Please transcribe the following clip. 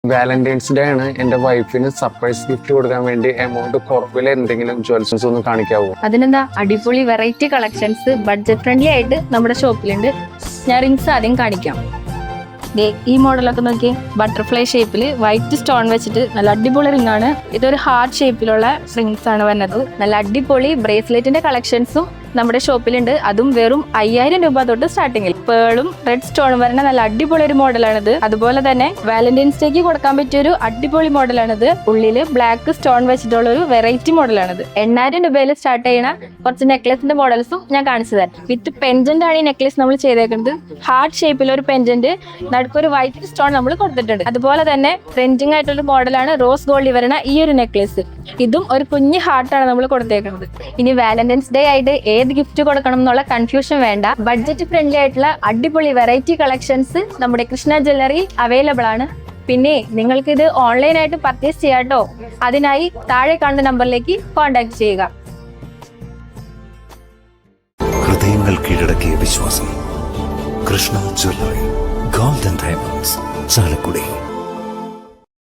Valentine's day ആണ്. എന്റെ വൈഫിന് സർപ്രൈസ് ഗിഫ്റ്റ് കൊടുക്കാൻ വേണ്ടി എമൗണ്ട് കുറവിൽ എന്തെങ്കിലും ജ്വൽസസ് ഒന്ന് കാണിക്കാവോ? അതിനെന്താ, അടിപൊളി വെറൈറ്റി കളക്ഷൻസ് ബഡ്ജറ്റ് ഫ്രണ്ട്ലി ആയിട്ട് നമ്മുടെ ഷോപ്പിലുണ്ട്. ഞാൻ റിങ്സ് ആദ്യം കാണിക്കാം. ഈ മോഡലൊക്കെ നോക്കി, ബട്ടർഫ്ലൈ ഷേപ്പിൽ വൈറ്റ് സ്റ്റോൺ വെച്ചിട്ട് നല്ല അടിപൊളി റിംഗ് ആണ്. ഇതൊരു ഹാർട്ട് ഷേപ്പിലുള്ള റിങ്സ് ആണ് വരുന്നത്. നല്ല അടിപൊളി ബ്രേസ്ലെറ്റിന്റെ കളക്ഷൻസും നമ്മുടെ ഷോപ്പിലുണ്ട്. അതും വെറും 5000 രൂപ തൊട്ട് സ്റ്റാർട്ടിങ്ങിൽ. പേളും റെഡ് സ്റ്റോണും വരുന്ന നല്ല അടിപൊളി ഒരു മോഡലാണിത്. അതുപോലെ തന്നെ വാലന്റൈൻസ് ഡേക്ക് കൊടുക്കാൻ പറ്റിയ ഒരു അടിപൊളി മോഡലാണിത്. ഉള്ളില് ബ്ലാക്ക് സ്റ്റോൺ വെച്ചിട്ടുള്ള ഒരു വെറൈറ്റി മോഡലാണിത്. 8000 രൂപയിൽ സ്റ്റാർട്ട് ചെയ്യുന്ന കുറച്ച് നെക്ലസിന്റെ മോഡൽസും ഞാൻ കാണിച്ചു തരാം. വിത്ത് പെൻഡന്റ് ആണ് ഈ നെക്ലസ് നമ്മൾ ചെയ്തേക്കുന്നത്. ഹാർട്ട് ഷേപ്പിൽ ഒരു പെൻഡന്റ്, നടുക്കൊരു വൈറ്റ് സ്റ്റോൺ നമ്മൾ കൊടുത്തിട്ടുണ്ട്. അതുപോലെ തന്നെ ട്രെൻഡിങ് ആയിട്ടുള്ള മോഡലാണ് റോസ് ഗോൾഡിൽ വരുന്ന ഈ ഒരു നെക്ലസ്. ഇതും ഒരു കുഞ്ഞ് ഹാർട്ടാണ് നമ്മൾ കൊടുത്തേക്കുന്നത്. ഇനി വാലന്റൈൻസ് ഡേ ആയിട്ട് ഏത് ഗിഫ്റ്റ് കൊടുക്കണം എന്നുള്ള കൺഫ്യൂഷൻ വേണ്ട. ബഡ്ജറ്റ് ഫ്രണ്ട്ലി ആയിട്ടുള്ള അടിപൊളി വെറൈറ്റി കളക്ഷൻസ് നമ്മുടെ കൃഷ്ണ ജ്വല്ലറി അവൈലബിൾ ആണ്. പിന്നെ നിങ്ങൾക്ക് ഇത് ഓൺലൈനായിട്ട് പർച്ചേസ് ചെയ്യാട്ടോ. അതിനായി താഴെ കാണുന്ന നമ്പറിലേക്ക് കോൺടാക്ട് ചെയ്യുക. ഹൃദയങ്ങൾ കീഴടക്കിയ വിശ്വാസം. Krishna jewellery, golden diamonds, Chalakudy.